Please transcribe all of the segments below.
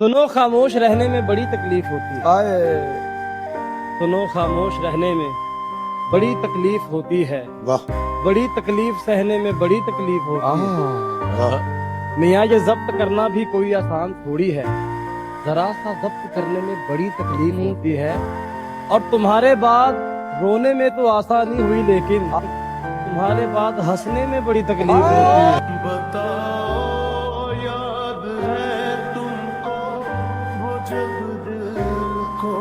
सुनो खामोश रहने में बड़ी तकलीफ होती है। आए सुनो खामोश रहने में बड़ी तकलीफ होती है। वाह बड़ी तकलीफ सहने में बड़ी तकलीफ होती है। वाह मियाँ ये जब्त करना भी कोई आसान थोड़ी है। जरा सा जब्त करने में बड़ी तकलीफ होती है। और तुम्हारे बाद रोने में तो आसानी हुई, लेकिन तुम्हारे बाद हंसने में बड़ी तकलीफ होती है। बताओ याद है तुमको वो जब दिल को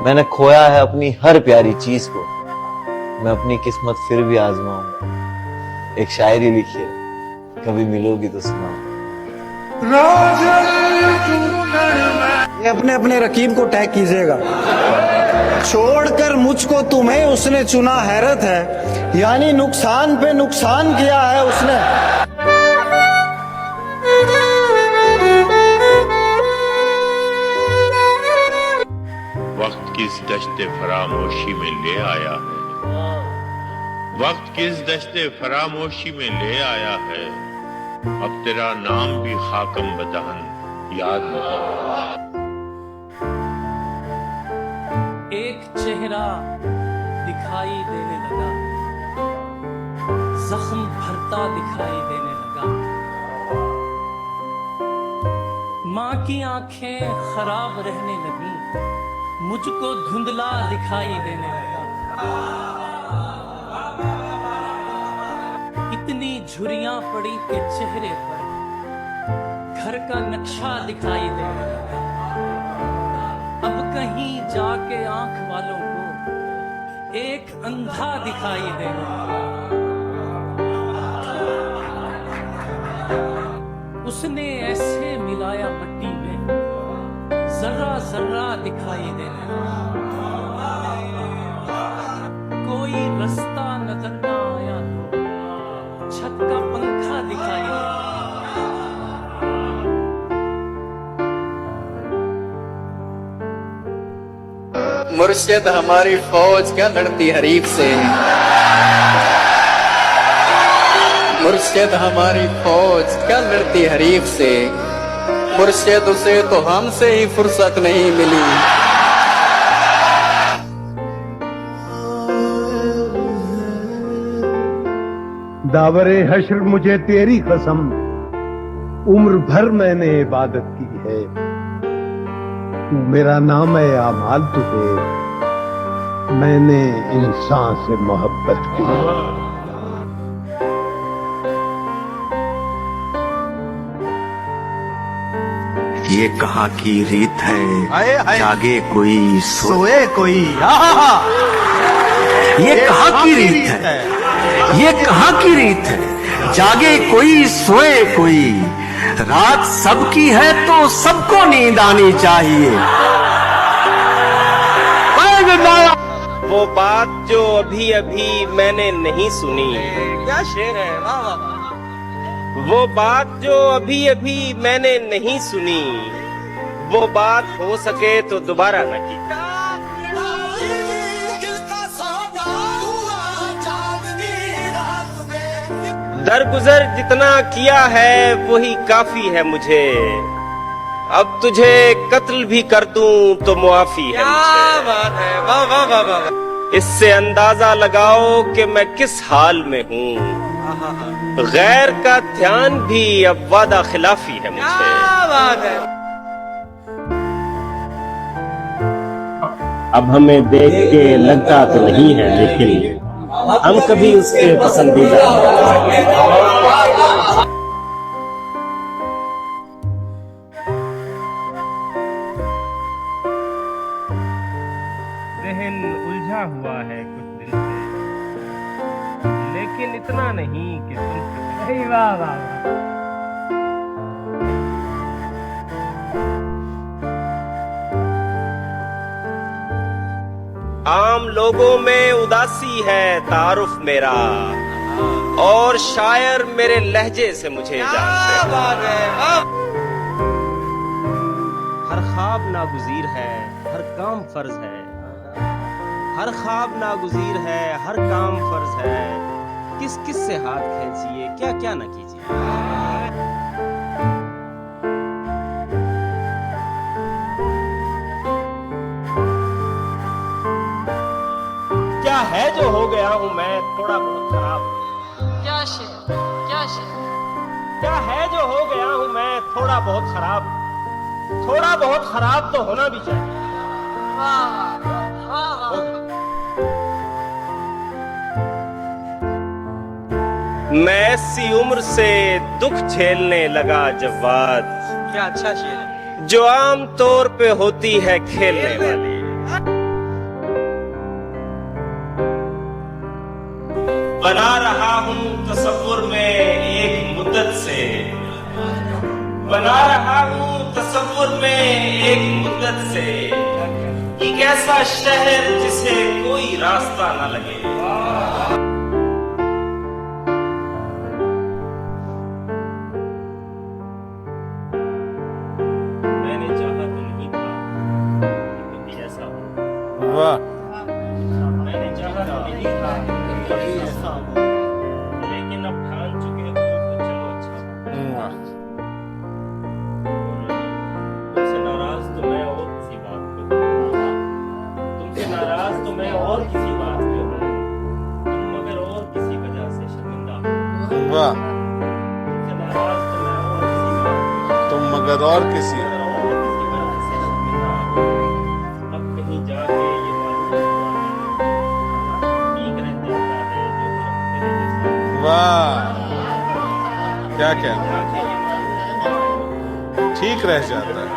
मैंने खोया है अपनी हर प्यारी चीज को, मैं अपनी किस्मत फिर भी आजमाऊंगा। एक शायरी लिखी है, कभी मिलोगी तो सुनाओ। ये अपने अपने रकीब को टैग कीजिएगा। छोड़कर मुझको तुम्हें उसने चुना, हैरत है, यानी नुकसान पे नुकसान किया है उसने। वक्त किस दश्ते फरामोशी में ले आया है, वक्त किस दश्ते फरामोशी में ले आया है। अब तेरा नाम भी खाकम बदहन याद नहीं। एक चेहरा दिखाई देने लगा, जख्म भरता दिखाई देने लगा। माँ की आंखें खराब रहने लगी, मुझको धुंधला दिखाई देने लगा। इतनी झुर्रियां पड़ी के चेहरे पर घर का नक्शा दिखाई देने लगा। अब कहीं जाके आंख वालों को एक अंधा दिखाई देने लगा। उसने ऐसे मिलाया मट्टी में, जर्रा जर्रा दिखाई देने लगा। कोई रास्ता नजर ना आया तो छत का पंखा दिखाई देने लगा। मुर्शिद हमारी फौज क्या लड़ती हरीफ से, मुर्शिद हमारी फौज क्या लड़ती हरीफ से। मुर्शिद उसे तो हमसे ही फुर्सत नहीं मिली। दावरे हश्र मुझे तेरी कसम, उम्र भर मैंने इबादत की है। तू मेरा नाम है आमाल, तुझे मैंने इंसान से मोहब्बत की। ये कहाँ की रीत है, जागे कोई सोए कोई। ये कहाँ की रीत है, ये कहाँ की रीत है, जागे कोई सोए कोई। रात सबकी है तो सबको नींद आनी चाहिए। वो बात जो अभी अभी मैंने नहीं सुनी, क्या शेर है, वाह वाह। वो बात जो अभी अभी मैंने नहीं सुनी, वो बात हो सके तो दोबारा न की। दरगुजर जितना किया है वही काफी है मुझे। अब तुझे कत्ल भी कर दूं तो मुआफी है मुझे। बात है, वाह वाह वाह वाह। इससे अंदाजा लगाओ कि मैं किस हाल में हूँ। गैर का ध्यान भी अब वादा खिलाफी है मुझे। बात है। अब हमें देख के लगता तो नहीं है, लेकिन हम कभी उसके पसंदीदा। ज़हन उलझा हुआ है कुछ दिन से, लेकिन इतना नहीं कि सुन सके। वाह वाह वाह। आम लोगों में उदासी है तारुफ मेरा, और शायर मेरे लहजे से मुझे जानते हैं। हर ख्वाब नागुज़ीर है, हर काम फर्ज है। हर ख्वाब नागुज़ीर है, हर काम फर्ज है। किस किस से हाथ खींचिए, क्या क्या न कीजिए। क्या है जो हो गया हूँ मैं थोड़ा बहुत खराब। क्या शेर, क्या शेर। क्या है जो हो गया हूँ मैं थोड़ा बहुत खराब। थोड़ा बहुत खराब तो होना भी चाहिए। वाह वाह वाह वाह। मैं ऐसी उम्र से दुख झेलने लगा जवाद। क्या अच्छा शेर है। जो आम तौर पे होती है खेलने वाली। बना रहा हूँ तसव्वुर में एक मुद्दत से। बना रहा हूँ तसव्वुर में एक मुद्दत से। एक ऐसा शहर जिसे कोई रास्ता न लगे। मैंने चाहा तो नहीं था कि कभी ऐसा हो। वाह मैंने चाहा तो नहीं था कि कभी ऐसा हो। लेकिन अब ठान चुके हो तो चलो अच्छा हो। तुमसे नाराज तो मैं और किसी बात पे हूँ। तुमसे नाराज तो मैं और किसी बात पे हूँ। तुम मगर और किसी वजह से शर्मिंदा हो। वाह तुमसे नाराज तो मैं और किसी बात पे हूँ। तुम मगर और किसी मगर और किसी वजह से शर्मिंदा हो। अब कहीं जाके ये मालूम हुआ ठीक रह जाता है जो हम तेरे जैसा। वाह क्या कहना जाके ये मालूम हुआ ठीक रह जाता है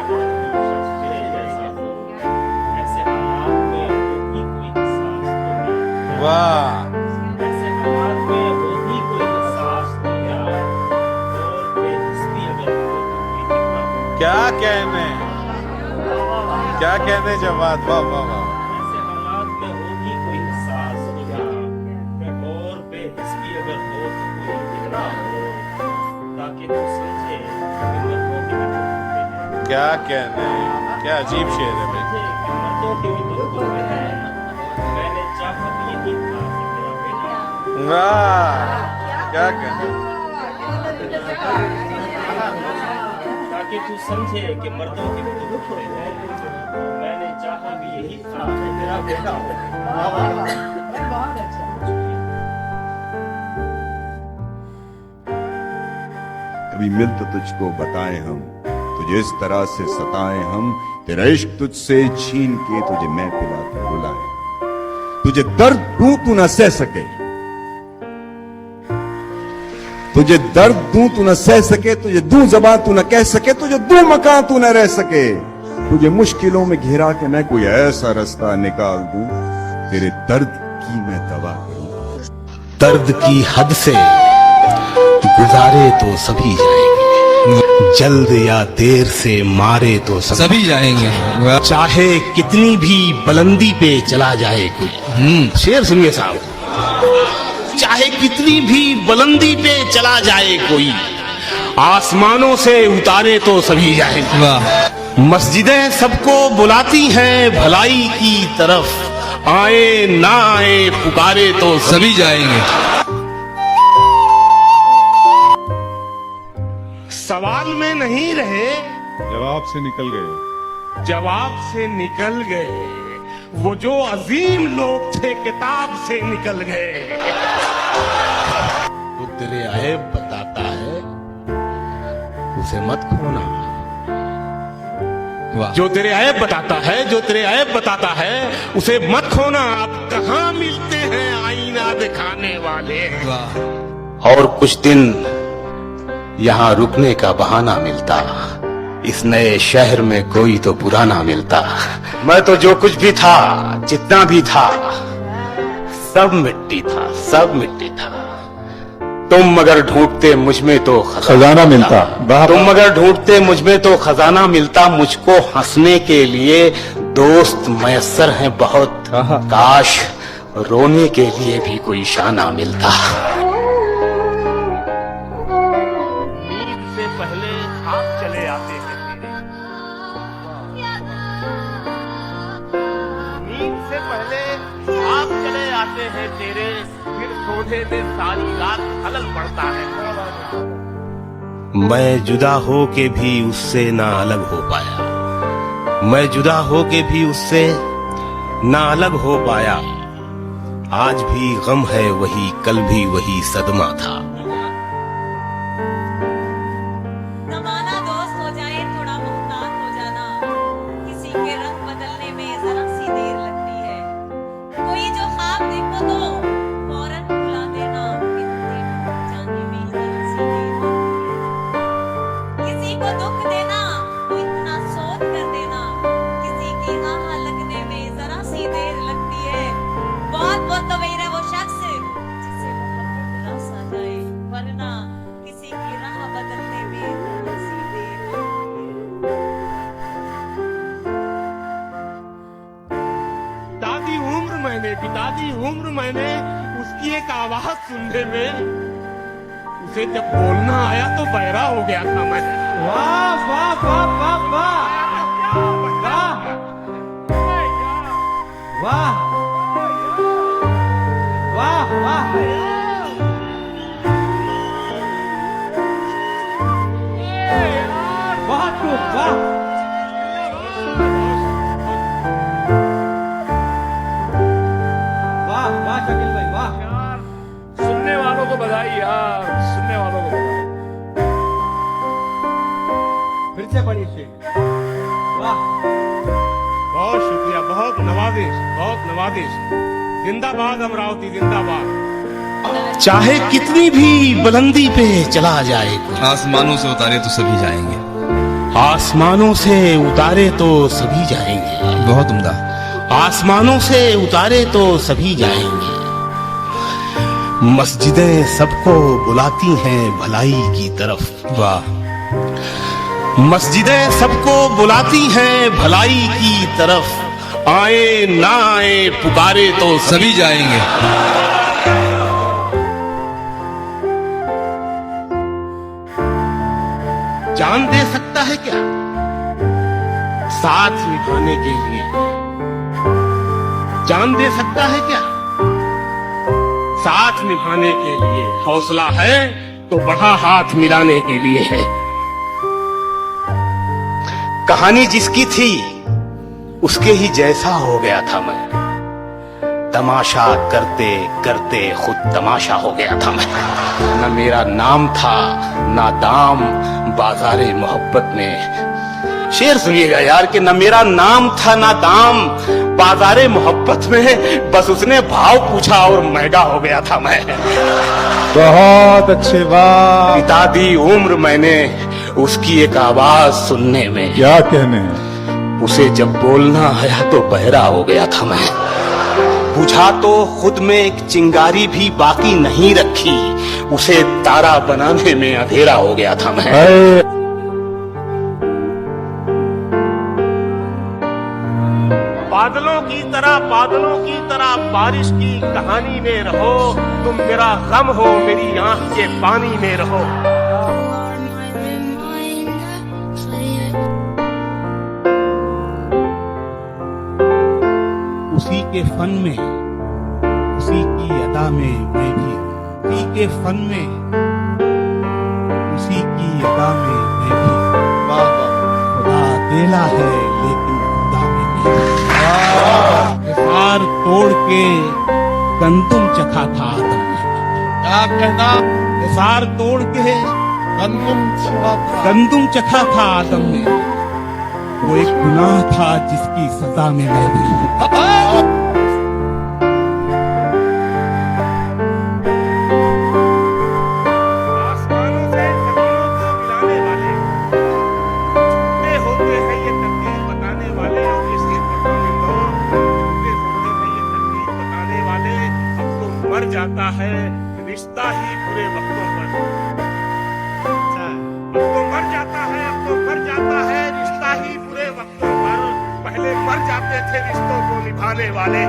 ऐसे हालात में होगी कोई एहसास तो क्या। वाह ऐसे हालात में होगी कोई एहसास तो क्या। और बेहिस्सी अगर हो तो कोई कितना हो। क्या कहने जवाब वाह वाह वाह ऐसे हालात में होगी कोई एहसास तो क्या। और बेहिस्सी अगर हो तो कोई कितना हो। ताकि तू समझे कि मर्दों के भी दुख होते हैं। क्या कहने क्या अजीब शेर है भाई समझे कि मर्दों के भी दुख होते हैं। मैंने चाहा भी यही था कि मेरा बेटा वाह क्या कहने ताकि तू समझे कि मर्दों के भी दुख होते हैं। मैंने चाहा भी यही था कि मेरा बेटा हो। कभी मिल तो तुझको बताएं हम, तुझे इस तरह से सताएं हम, तेरा इश्क तुझसे छीन के तुझे मैं पिला के बुलाए। तुझे दर्द दूं तू न सह सके, तुझे दर्द दूं तू न सह सके, तुझे दूं ज़बान तू न कह सके, तुझे दूं मकान तू न रह सके। तुझे मुश्किलों में घिरा के मैं कोई ऐसा रास्ता निकाल दूं, तेरे दर्द की मैं दवा करूं। दर्द की हद से गुजारे तो सभी जाएंगे, जल्द या देर से मारे तो सभी जाएंगे। चाहे कितनी भी बुलंदी पे चला जाए कोई, शेर सुनिए साहब, चाहे कितनी भी बुलंदी पे चला जाए कोई, आसमानों से उतारे तो सभी जाएंगे। मस्जिदें सबको बुलाती हैं भलाई की तरफ, आए ना आए पुकारे तो सभी जाएंगे। सवाल में नहीं रहे, जवाब से निकल गए जवाब से निकल गए। वो जो अजीम लोग थे किताब से निकल गए। वो तेरे ऐब बताता है उसे मत खोना। जो तेरे ऐब बताता है, जो तेरे ऐब बताता है उसे मत खोना। आप कहाँ मिलते हैं आईना दिखाने वाले। और कुछ दिन यहाँ रुकने का बहाना मिलता, इस नए शहर में कोई तो बुरा ना मिलता। मैं तो जो कुछ भी था, जितना भी था, सब मिट्टी था, सब मिट्टी था। तुम मगर ढूंढते मुझ में तो खजाना मिलता। तुम मगर ढूंढते मुझ में तो खजाना मिलता। मुझको हंसने के लिए दोस्त मयस्सर हैं बहुत, काश रोने के लिए भी कोई शाना मिलता। नींद से पहले आप चले आते हैं तेरे, नींद से पहले आप चले आते हैं तेरे, फिर सोने में सारी रात खलल पड़ता है। मैं जुदा हो के भी उससे ना अलग हो पाया, मैं जुदा हो के भी उससे ना अलग हो पाया। आज भी गम है वही, कल भी वही सदमा था। जमाना दोस्त हो जाए, थोड़ा मोहतात हो जाना, किसी के रंग बदलने में जरा सी देर लगती है। कोई जो ख्वाब देखो तो फौरन भुला देना, इतने जाने में जरा सी देर लगती है। किसी को दुख देना तो इतना सोच कर देना, किसी की आह लगने में जरा सी देर लगती है। बहुत तो मेरा वो शख्स जिसे मोहब्बत रस आ जाए, वरना किसी की राह बदलने में जरा सी देर लगती है। दादी उम्र मैंने, बितादी उम्र मैंने उसकी एक आवाज सुनने में, उसे जब बोलना आया तो बहरा हो गया था मैं। वाह वाह वाह वाह वाह वाह वाह वाह बहुत खूब, वाह। वाह वाह शकील भाई, वाह। सुनने वालों को बधाई यार, सुनने वालों को बधाई। फिर से पढ़िए शेर, वाह। बहुत शुक्रिया, बहुत नवाजिश, बहुत नवाजिश। जिंदाबाद अमरावती, जिंदाबाद। चाहे कितनी भी बुलंदी पे चला जाए, आसमानों से उतारे तो सभी जाएंगे। आसमानों से उतारे तो सभी जाएंगे। बहुत उम्दा। आसमानों से उतारे तो सभी जाएंगे। मस्जिदें सबको बुलाती हैं भलाई की तरफ। वाह। मस्जिदें सबको बुलाती हैं भलाई की तरफ। आए ना आए पुकारे तो सभी जाएंगे। जान दे सकता है क्या साथ निभाने के लिए? जान दे सकता है क्या साथ निभाने के लिए? हौसला है तो बढ़ा हाथ मिलाने के लिए है। कहानी जिसकी थी उसके ही जैसा हो गया था मैं। तमाशा करते करते खुद तमाशा हो गया था मैं। न मेरा नाम था ना दाम बाजारे मोहब्बत में। शेर सुनिएगा यार कि न मेरा नाम था ना दाम बाजारे मोहब्बत में, बस उसने भाव पूछा और महंगा हो गया था मैं। बहुत अच्छे, वाह। बिता दी उम्र मैंने उसकी एक आवाज सुनने में। क्या कहने, उसे जब बोलना आया तो बहरा हो गया था मैं। बुझा तो खुद में एक चिंगारी भी बाकी नहीं रखी, उसे तारा बनाने में अंधेरा हो गया था मैं। बादलों की तरह बारिश की कहानी में रहो, तुम मेरा गम हो मेरी आंख के पानी में रहो। उसी के फन में, उसी की अदा में मैं भी, उसी के फन में, उसी की अदा में मैं भी। वाह वाह। खुदा देला है लेकिन खुदा में नहीं। हार तोड़ के गंदुम चखा था आदम ने। क्या कहना? हार तोड़ के गंदुम चखा था आदम ने। वो एक गुनाह था जिसकी सजा में मैं भी। आसमानों से जमीनों को मिलाने वाले होते हैं ये तकदीर बताने वाले, और ये शेर बताने होते हैं ये तकदीर बताने वाले। अब तो मर जाता है रिश्ता ही बुरे वक्तों पर। अब तो मर जाता है, अब तो मर जाता है रिश्ता ही बुरे वक्तों पर। पहले मर जाते थे रिश्तों को निभाने वाले।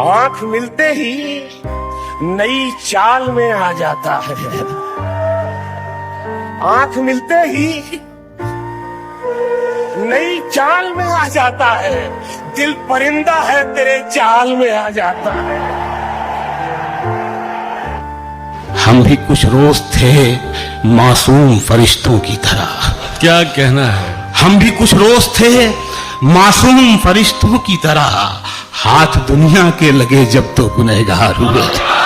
आंख मिलते ही नई चाल में आ जाता है। आंख मिलते ही नई चाल में आ जाता है। दिल परिंदा है तेरे चाल में आ जाता है। हम भी कुछ रोज थे मासूम फरिश्तों की तरह। क्या कहना है? हम भी कुछ रोज थे मासूम फरिश्तों की तरह, हाथ दुनिया के लगे जब तो गुनहगार हुए।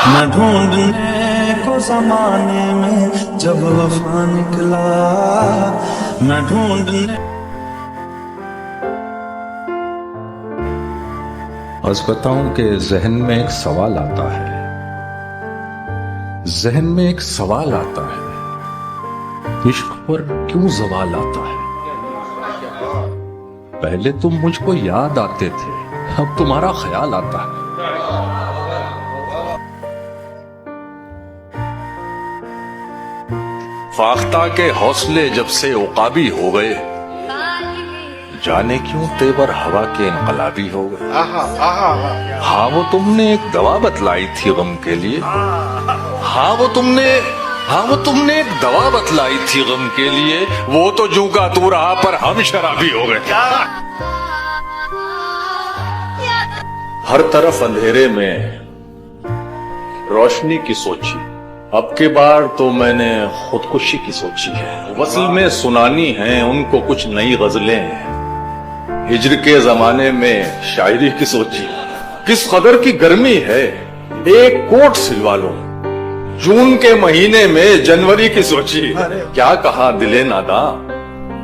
न ढूंढने को जमाने में जब वफा निकला, न ढूंढने। आज बताऊं कि जहन में एक सवाल आता है, जहन में एक सवाल आता है, इश्क पर क्यों सवाल आता है? पहले तुम मुझको याद आते थे, अब तुम्हारा ख्याल आता है। फाख्ता के हौसले जब से उकाबी हो गए, जाने क्यों तेवर हवा के इनकलाबी हो गए। हाँ वो तुमने एक दवा बतलाई थी गम के लिए, हाँ वो तुमने एक दवा बतलाई थी गम के लिए, वो तो जू का तू रहा पर हम शराबी हो गए। हर तरफ अंधेरे में रोशनी की सोची, अब के बार तो मैंने खुदकुशी की सोची है। वसल में सुनानी है उनको कुछ नई गजलें, हिजर के जमाने में शायरी की सोची। किस कदर की गर्मी है, एक कोट सिलवा लो, जून के महीने में जनवरी की सोची। क्या कहा दिले नादा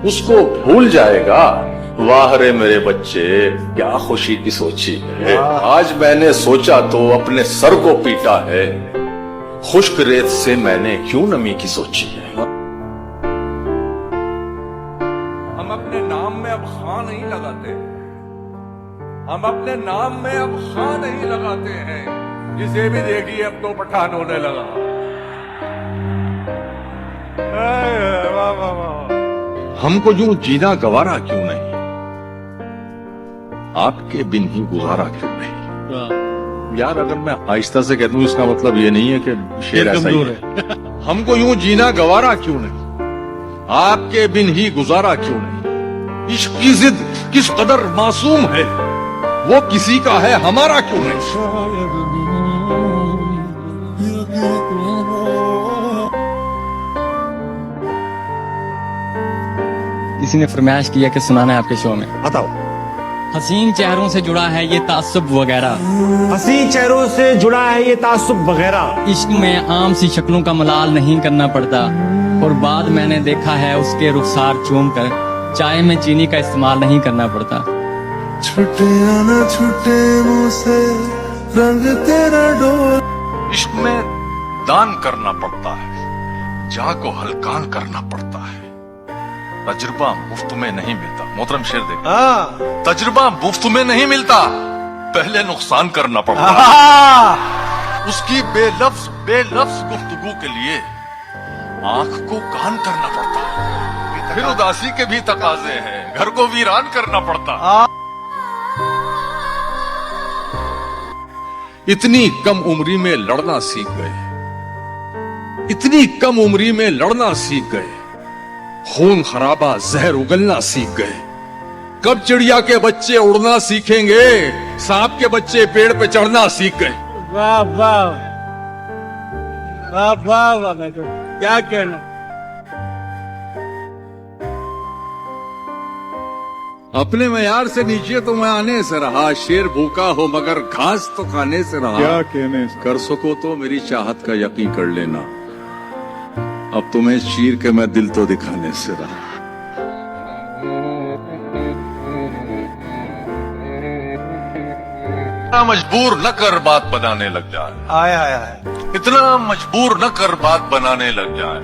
उसको भूल जाएगा, वाह रे मेरे बच्चे क्या खुशी की सोची है। आज मैंने सोचा तो अपने सर को पीटा है, खुश्क रेत से मैंने क्यों नमी की सोची है। हम अपने नाम में अब खां नहीं लगाते, हम अपने नाम में अब खां नहीं लगाते हैं, जिसे भी देखिए अब तो पठान होने लगा। हमको यूं जीना गवारा क्यों नहीं, आपके बिन ही गुजारा क्यों नहीं। यार अगर मैं आहिस्ता से कहता हूं इसका मतलब ये नहीं है कि शेर ऐसा ही है। हमको यूं जीना गवारा क्यों नहीं, आपके बिन ही गुजारा क्यों नहीं। इश्क की जिद किस कदर मासूम है, वो किसी का है हमारा क्यों नहीं। किसी ने फरमाइश किया कि सुनाना है आपके शो में, बताओ। हसीन चेहरों से जुड़ा है ये तासुब वगैरह, हसीन चेहरों से जुड़ा है ये तासुब वगैरह। इश्क में आम सी शक्लों का मलाल नहीं करना पड़ता, और बाद मैंने देखा है उसके रुखसार चूम कर चाय में चीनी का इस्तेमाल नहीं करना पड़ता। छुटे ना छुटे मुंह से रंग तेरा डोल। इश्क में दान करना पड़ता है, जा को हल्कान करना पड़ता है। तजुर्बा मुफ्त में नहीं मिलता, मोहतरम शेर देख। तजुर्बा मुफ्त में नहीं मिलता, पहले नुकसान करना पड़ता है। उसकी बेलफ्ज गुफ्तगू के लिए आंख को कान करना पड़ता है। फिर उदासी के भी तकाजे हैं, घर को वीरान करना पड़ता है। इतनी कम उम्री में लड़ना सीख गए, इतनी कम उम्री में लड़ना सीख गए, खून खराबा जहर उगलना सीख गए। कब चिड़िया के बच्चे उड़ना सीखेंगे, सांप के बच्चे पेड़ पे चढ़ना सीख गए। वाह वाह वाह वाह वाह, क्या कहना। अपने मयार से नीचे तो मैं आने से रहा, शेर भूखा हो मगर घास तो खाने से रहा। क्या कहने से? कर सको तो मेरी चाहत का यकीन कर लेना, अब तुम्हें चीर के मैं दिल तो दिखाने से रहा। इतना मजबूर न कर बात बनाने लग जाए, आया आया। इतना मजबूर न कर बात बनाने लग जाए,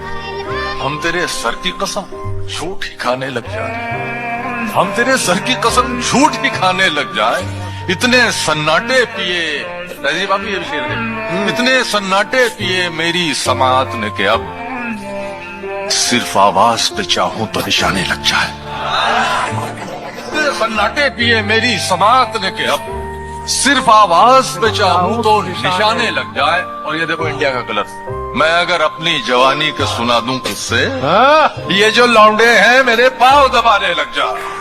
हम तेरे सर की कसम झूठ ही खाने लग जाए, हम तेरे सर की कसम झूठ ही खाने लग जाए। इतने सन्नाटे पिए, राजीव आप ये शेर है, इतने सन्नाटे पिए मेरी समात ने के अब सिर्फ आवाज पे चाहूं तो निशाने लग जाए। सन्नाटे पिए मेरी समात ने के अब सिर्फ आवाज पे चाहूं तो निशाने लग जाए। और ये देखो इंडिया का कलर, मैं अगर अपनी जवानी के सुना दूं किससे, ये जो लौंडे हैं मेरे पांव दबाने लग जाए।